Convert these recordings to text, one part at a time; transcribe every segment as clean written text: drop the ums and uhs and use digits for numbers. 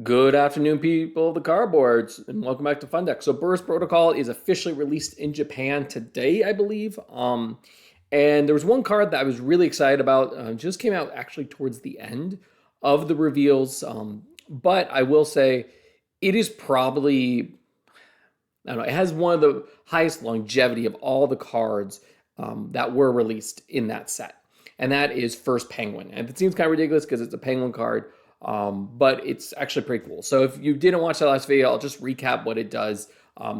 Good afternoon, people of the cardboards, and welcome back to Fun Deck. So, Burst Protocol is officially released in Japan today, I believe. And there was one card that I was really excited about. Just came out actually towards the end of the reveals. But I will say it is probably, I don't know, it has one of the highest longevity of all the cards that were released in that set. And that is First Penguin. And it seems kind of ridiculous because it's a Penguin card. But it's actually pretty cool. So if you didn't watch that last video, I'll just recap what it does.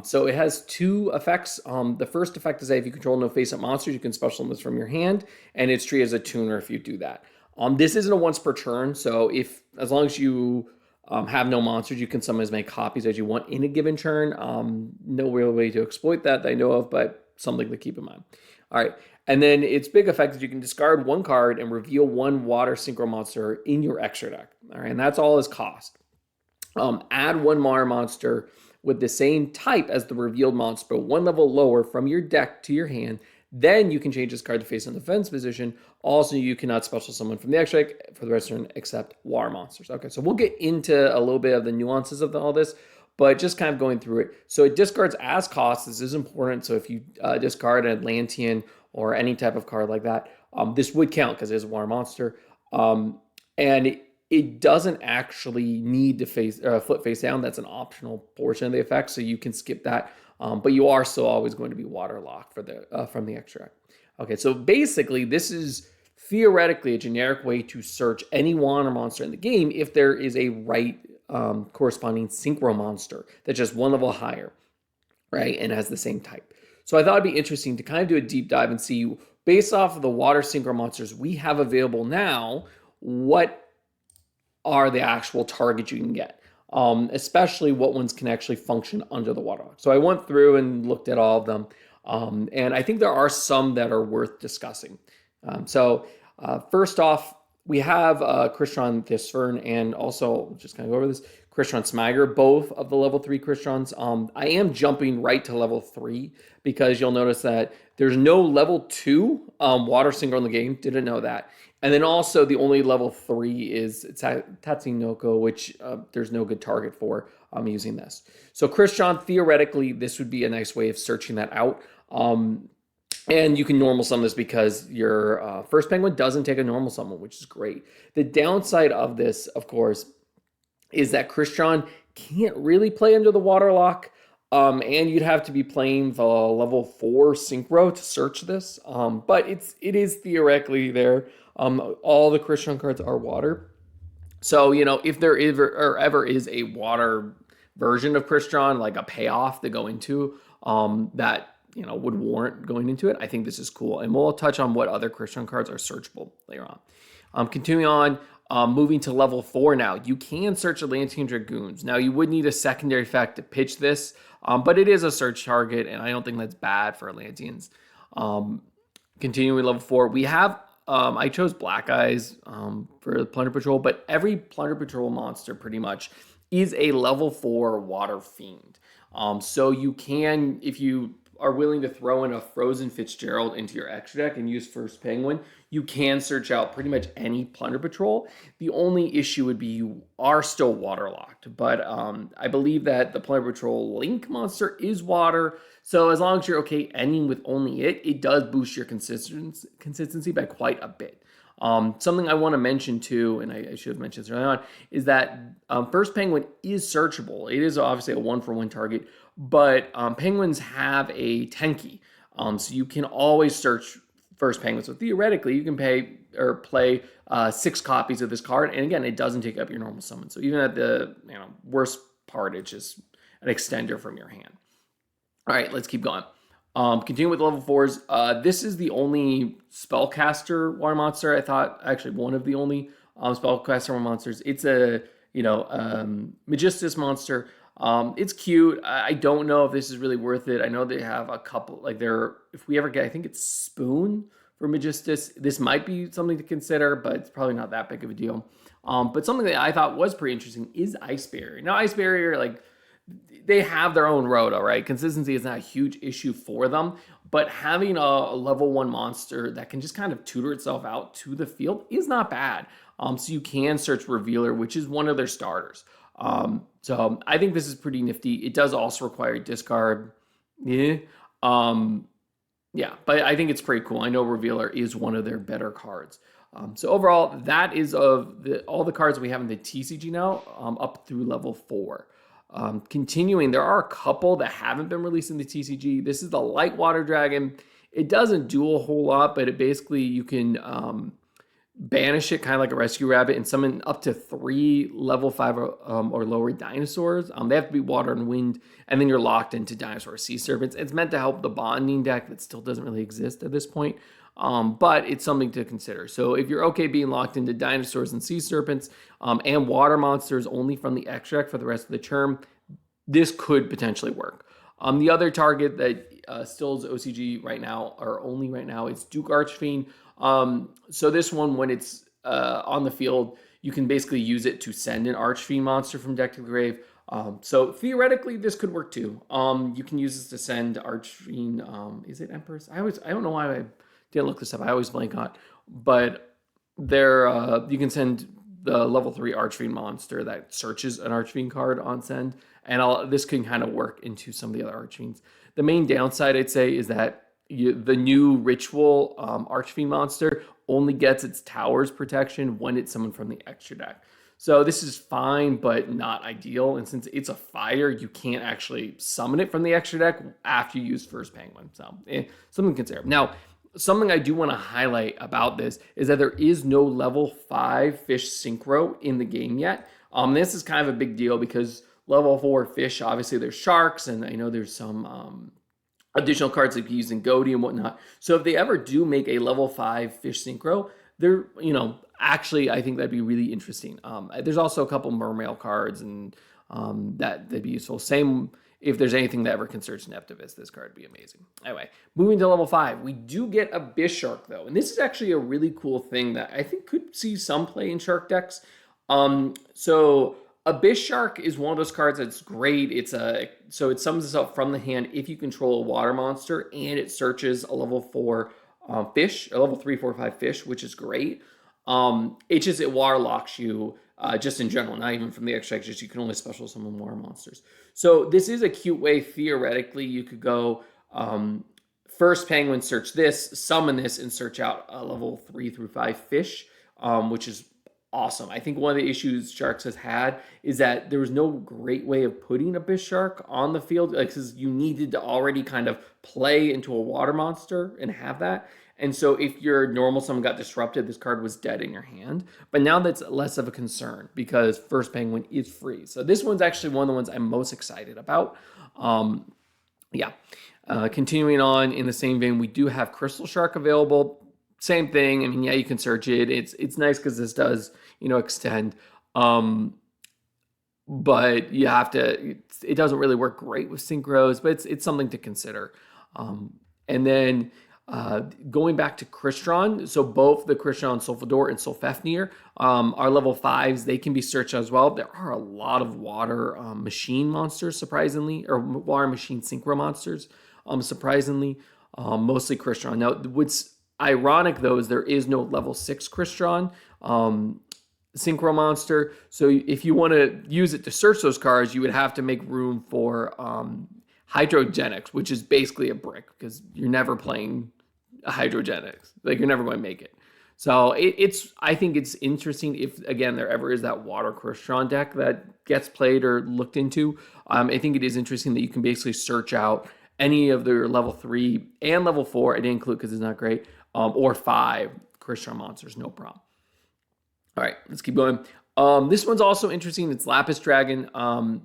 So it has two effects. The first effect is that if you control no face-up monsters, you can special summon this from your hand, and it's treated as a tuner if you do that. This isn't a once per turn, so as long as you have no monsters, you can summon as many copies as you want in a given turn. No real way to exploit that I know of, but something to keep in mind. All right. And then its big effect is you can discard one card and reveal one water synchro monster in your extra deck. All right, and that's all its cost. Add one water monster with the same type as the revealed monster, but one level lower from your deck to your hand. Then you can change this card to face on defense position. Also, you cannot special summon from the extra deck for the rest of the turn except water monsters. Okay, so we'll get into a little bit of the nuances of all this, but just kind of going through it. So it discards as cost. This is important. So if you discard an Atlantean or any type of card like that, this would count because it is a water monster. And it doesn't actually need to flip face down. That's an optional portion of the effect, so you can skip that. But you are still always going to be waterlocked from the extra deck. Okay, so basically this is theoretically a generic way to search any water monster in the game if there is a right corresponding synchro monster that's just one level higher, right, and has the same type. So I thought it'd be interesting to kind of do a deep dive and see, based off of the water synchro monsters we have available now, what are the actual targets you can get, especially what ones can actually function under the waterlock. So I went through and looked at all of them, and I think there are some that are worth discussing. First off, we have Crystron Thisfern and also, just kind of go over this, Crystron Smager, both of the level 3 Krystrons. I am jumping right to level 3 because you'll notice that there's no level 2 water synchro in the game. Didn't know that. And then also the only level 3 is Tatsunoko, which there's no good target for using this. So Crystron, theoretically, this would be a nice way of searching that out. And you can normal summon this because your First Penguin doesn't take a normal summon, which is great. The downside of this, of course, is that Crystron can't really play under the waterlock, and you'd have to be playing the level 4 synchro to search this. But it is theoretically there. All the Crystron cards are water. So, if there ever is a water version of Crystron, like a payoff to go into, that would warrant going into it, I think this is cool. And we'll touch on what other Crystron cards are searchable later on. Continuing on, moving to level 4 now, you can search Atlantean Dragoons. Now, you would need a secondary effect to pitch this, but it is a search target, and I don't think that's bad for Atlanteans. Continuing with level 4, we have, I chose Black Eyes for the Plunder Patrol, but every Plunder Patrol monster pretty much is a level 4 water fiend. So you can, if you are willing to throw in a Frozen Fitzgerald into your extra deck and use First Penguin, you can search out pretty much any Plunder Patrol. The only issue would be you are still waterlocked, but I believe that the Plunder Patrol Link monster is water, so as long as you're okay ending with only it does boost your consistency by quite a bit. Something I want to mention too, and I should have mentioned this early on, is that First Penguin is searchable. It is obviously a 1-for-1 target, but Penguins have a Tenki, so you can always search First Penguin. So theoretically, you can play 6 copies of this card, and again, it doesn't take up your normal summon. So even at the worst part, it's just an extender from your hand. All right, let's keep going. Continuing with level 4s, this is the only spellcaster water monster. I thought actually one of the only spellcaster water monsters. It's a Magistus monster. It's cute. I don't know if this is really worth it. I know they have a couple, if we ever get, I think it's Spoon for Magistus. This might be something to consider, but it's probably not that big of a deal. But something that I thought was pretty interesting is Ice Barrier. Now, Ice Barrier, they have their own roto, right? Consistency is not a huge issue for them, but having a level 1 monster that can just kind of tutor itself out to the field is not bad. So you can search Revealer, which is one of their starters. So I think this is pretty nifty. It does also require discard. Yeah. Um, yeah, but I think it's pretty cool. I know Revealer is one of their better cards. So overall, that is of all the cards we have in the TCG now, up through level 4. Continuing, there are a couple that haven't been released in the TCG. This is the Light Water Dragon. It doesn't do a whole lot, but it basically you can banish it kind of like a rescue rabbit and summon up to 3 level 5 or lower dinosaurs. They have to be water and wind, and then you're locked into dinosaur sea serpents. It's meant to help the bonding deck that still doesn't really exist at this point, but it's something to consider. So if you're okay being locked into dinosaurs and sea serpents and water monsters only from the extra deck for the rest of the term, this could potentially work. The other target that still is OCG right now, or only right now, is Duke Archfiend. So this one, when it's on the field, you can basically use it to send an Archfiend monster from deck to the grave. So theoretically, this could work too. You can use this to send Archfiend. Is it Empress? I don't know why I didn't look this up. I always blank on, but there you can send the level 3 Archfiend monster that searches an Archfiend card on send, and this can kind of work into some of the other Archfiends. The main downside, I'd say, is that the new ritual Archfiend monster only gets its tower's protection when it's summoned from the extra deck. So this is fine, but not ideal. And since it's a fire, you can't actually summon it from the extra deck after you use first penguin. So something to consider. Now, something I do want to highlight about this is that there is no level 5 fish synchro in the game yet. This is kind of a big deal because level 4 fish, obviously there's sharks, and I know there's some additional cards like using Goaty and whatnot. So if they ever do make a level 5 fish synchro, they're, actually, I think that'd be really interesting. There's also a couple mermail cards and that'd be useful. Same if there's anything that ever can search Neptivus, this card would be amazing. Anyway, moving to level 5, we do get Abyss Shark though. And this is actually a really cool thing that I think could see some play in Shark decks. So Abyss Shark is one of those cards that's great. So it summons this up from the hand if you control a water monster, and it searches a level 4 fish, a level 3, 4, 5 fish, which is great. It water locks you just in general, not even from the extra deck, just you can only special summon water monsters. So this is a cute way, theoretically, you could go first penguin, search this, summon this, and search out a level 3 through 5 fish, which is awesome. I think one of the issues Sharks has had is that there was no great way of putting Abyss Shark on the field, because you needed to already kind of play into a water monster and have that. And so if your normal summon got disrupted, this card was dead in your hand. But now that's less of a concern because First Penguin is free. So this one's actually one of the ones I'm most excited about. Continuing on in the same vein, we do have Crystal Shark available. Same thing. I mean, yeah, you can search it. It's nice because this does, extend. But you have to, it doesn't really work great with synchros, but it's something to consider. And then going back to Crystron, so both the Crystron Sulfador and Sulfafnir are level 5s. They can be searched as well. There are a lot of water machine monsters, surprisingly, or water machine synchro monsters, surprisingly, mostly Crystron. Now, what's ironic, though, is there is no level 6 Crystron synchro monster. So if you want to use it to search those cards, you would have to make room for Hydrogenics, which is basically a brick because you're never playing a Hydrogenics. Like, you're never going to make it. So I think it's interesting if, again, there ever is that water Crystron deck that gets played or looked into. I think it is interesting that you can basically search out any of their level 3 and level 4. I didn't include because it's not great. Or 5 Crystron monsters, no problem. All right, let's keep going. This one's also interesting. It's Lapis Dragon.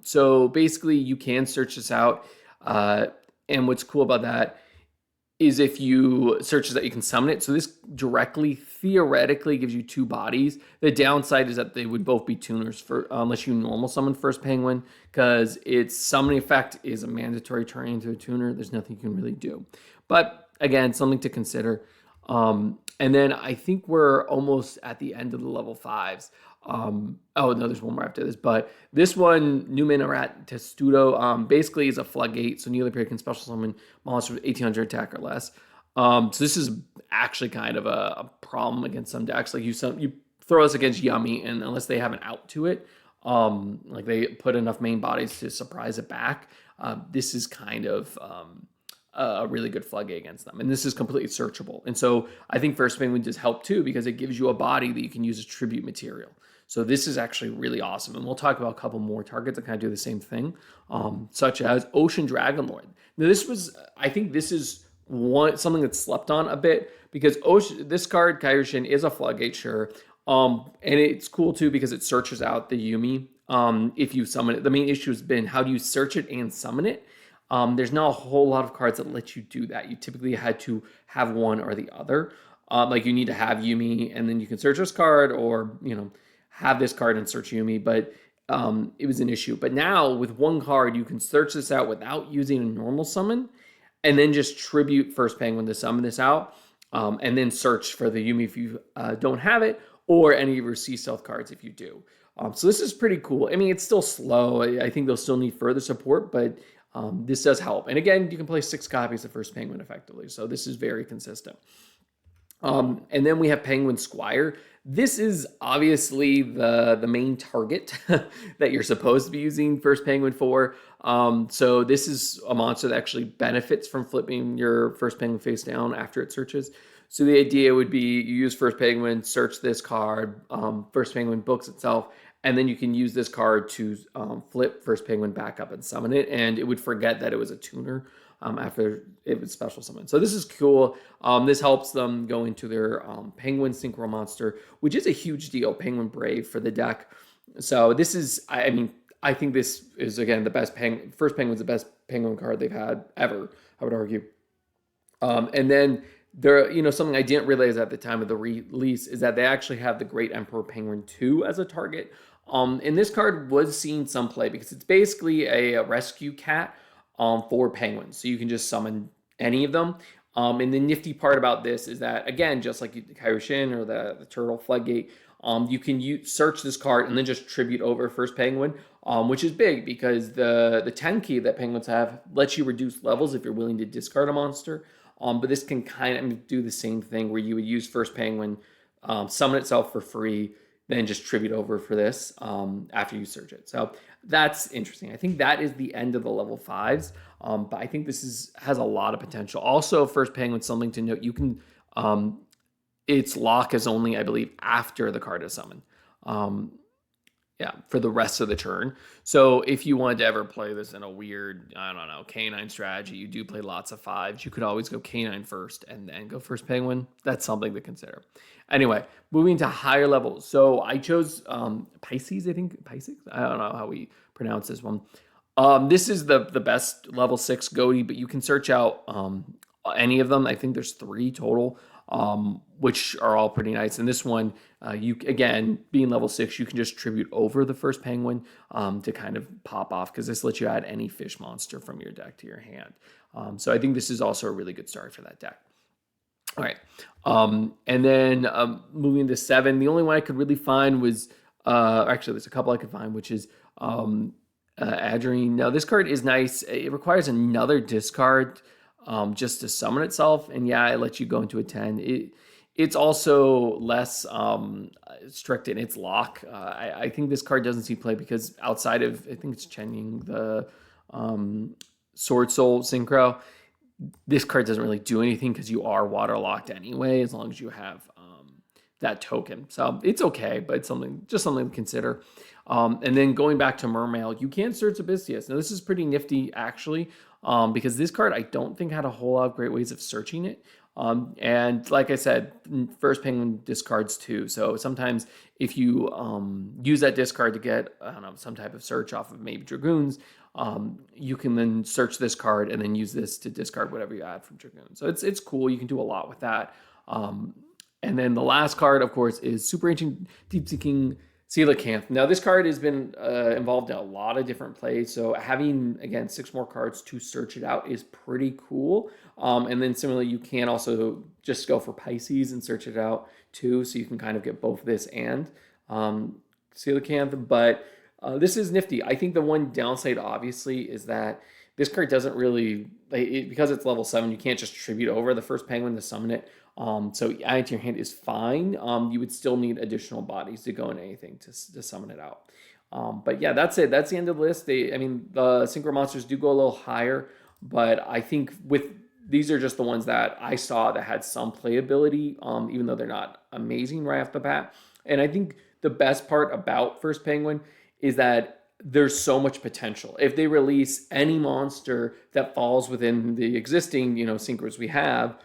So basically, you can search this out. And what's cool about that is if you search that, you can summon it. So this directly, theoretically, gives you 2 bodies. The downside is that they would both be tuners for unless you normal summon First Penguin, because its summoning effect is a mandatory turn into a tuner. There's nothing you can really do. But again, something to consider. And then I think we're almost at the end of the level 5s. There's one more after this, but this one, Numenarat Testudo, basically is a Floodgate, so neither player can special summon monsters with 1800 attack or less. So this is actually kind of a problem against some decks. Like you throw this against Yummy, and unless they have an out to it, Like they put enough main bodies to surprise it back. This is kind of a really good floodgate against them. And this is completely searchable. And so I think First Penguin does help too, because it gives you a body that you can use as tribute material. So this is actually really awesome. And we'll talk about a couple more targets that kind of do the same thing, such as Ocean Dragonlord. Now I think this is something that's slept on a bit, because this card, Kaioshin, is a floodgate, sure. And it's cool too because it searches out the Yumi if you summon it. The main issue has been, how do you search it and summon it? There's not a whole lot of cards that let you do that. You typically had to have one or the other. Like you need to have Yumi and then you can search this card, or have this card and search Yumi. But it was an issue. But now with one card, you can search this out without using a normal summon, and then just tribute First Penguin to summon this out, and then search for the Yumi if you don't have it, or any of your Sea Stealth cards if you do. So this is pretty cool. I mean, it's still slow. I think they'll still need further support, but this does help. And again, you can play 6 copies of First Penguin effectively. So this is very consistent. And then we have Penguin Squire. This is obviously the main target that you're supposed to be using First Penguin for. So this is a monster that actually benefits from flipping your First Penguin face down after it searches. So the idea would be you use First Penguin, search this card, First Penguin books itself, and then you can use this card to flip First Penguin back up and summon it, and it would forget that it was a tuner after it was special summon. So this is cool. This helps them go into their Penguin Synchro monster, which is a huge deal, Penguin Brave for the deck. So this is, I mean, I think this is, again, the best First Penguin's the best Penguin card they've had ever, I would argue. And then there, something I didn't realize at the time of the release is that they actually have the Great Emperor Penguin 2 as a target. And this card was seeing some play because it's basically a rescue cat for penguins. So you can just summon any of them. And the nifty part about this is that, again, just like Kaioshin or the Turtle Floodgate, you can search this card and then just tribute over First Penguin, which is big because the 10 key that penguins have lets you reduce levels if you're willing to discard a monster. But this can kind of do the same thing where you would use First Penguin, summon itself for free, then just tribute over for this after you search it. So that's interesting. I think that is the end of the level 5s, but I think this has a lot of potential. Also, First Penguin, something to note, you can, its lock is only, I believe, after the card is summoned. Yeah, for the rest of the turn. So if you wanted to ever play this in a weird, I don't know, K9 strategy, you do play lots of 5s. You could always go K9 first and then go First Penguin. That's something to consider. Anyway, moving to higher levels. So I chose Pisces, I think. Pisces? I don't know how we pronounce this one. This is the best level 6 goatee, but you can search out any of them. I think there's 3 total, which are all pretty nice. And this one, again, being level 6, you can just tribute over the First Penguin to kind of pop off, because this lets you add any fish monster from your deck to your hand. So I think this is also a really good start for that deck. All right. And then moving to 7, the only one I could really find was, actually there's a couple I could find, which is Adrene. Now this card is nice. It requires another discard just to summon itself. And yeah, it lets you go into a 10. It's also less strict in its lock. I think this card doesn't see play because outside of, I think it's Chenying, the Sword Soul Synchro, this card doesn't really do anything because you are waterlocked anyway, as long as you have that token. So it's okay, but it's just something to consider. And then going back to Mermail, you can search Abysseus. Now this is pretty nifty actually, because this card I don't think had a whole lot of great ways of searching it. And like I said, First Penguin discards 2. So sometimes if you use that discard to get, I don't know, some type of search off of maybe Dragoons, you can then search this card and then use this to discard whatever you add from Dragoons. So it's cool. You can do a lot with that. And then the last card, of course, is Super Ancient Deep-Seeking Coelacanth. Now, this card has been involved in a lot of different plays, so having, again, 6 more cards to search it out is pretty cool. And then similarly, you can also just go for Pisces and search it out too, so you can kind of get both this and Coelacanth. But this is nifty. I think the one downside, obviously, is that this card doesn't really, because it's level 7, you can't just tribute over the First Penguin to summon it. So adding to your hand is fine. You would still need additional bodies to go in anything to summon it out. But yeah, that's it. That's the end of the list. I mean, the synchro monsters do go a little higher, but I think with these are just the ones that I saw that had some playability, even though they're not amazing right off the bat. And I think the best part about First Penguin is that there's so much potential. If they release any monster that falls within the existing, synchros we have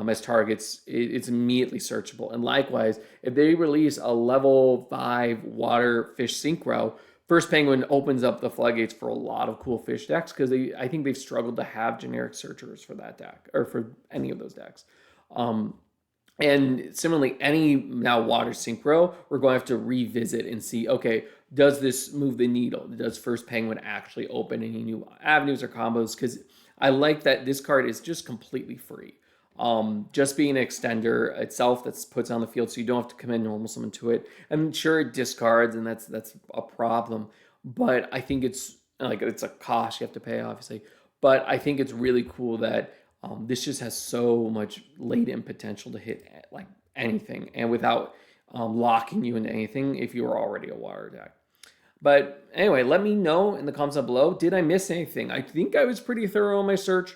as targets, it's immediately searchable. And likewise, if they release a level 5 water fish synchro, First Penguin opens up the floodgates for a lot of cool fish decks because I think they've struggled to have generic searchers for that deck or for any of those decks. And similarly, any now water synchro, we're going to have to revisit and see, okay, does this move the needle? Does First Penguin actually open any new avenues or combos? Because I like that this card is just completely free. Just being an extender itself that's puts on the field, so you don't have to commit normal summon to it. And sure, it discards, and that's a problem. But I think it's a cost you have to pay, obviously. But I think it's really cool that this just has so much latent potential to hit like anything, and without locking you into anything if you were already a water deck. But anyway, let me know in the comments down below. Did I miss anything? I think I was pretty thorough in my search.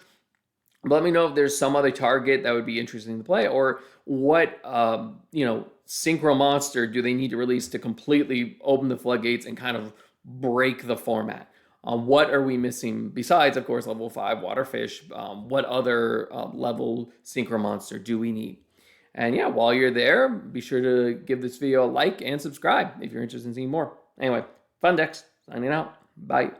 But let me know if there's some other target that would be interesting to play, or what synchro monster do they need to release to completely open the floodgates and kind of break the format. What are we missing besides, of course, level 5 waterfish? What other level synchro monster do we need? And yeah, while you're there, be sure to give this video a like and subscribe if you're interested in seeing more. Anyway, fun decks, signing out. Bye.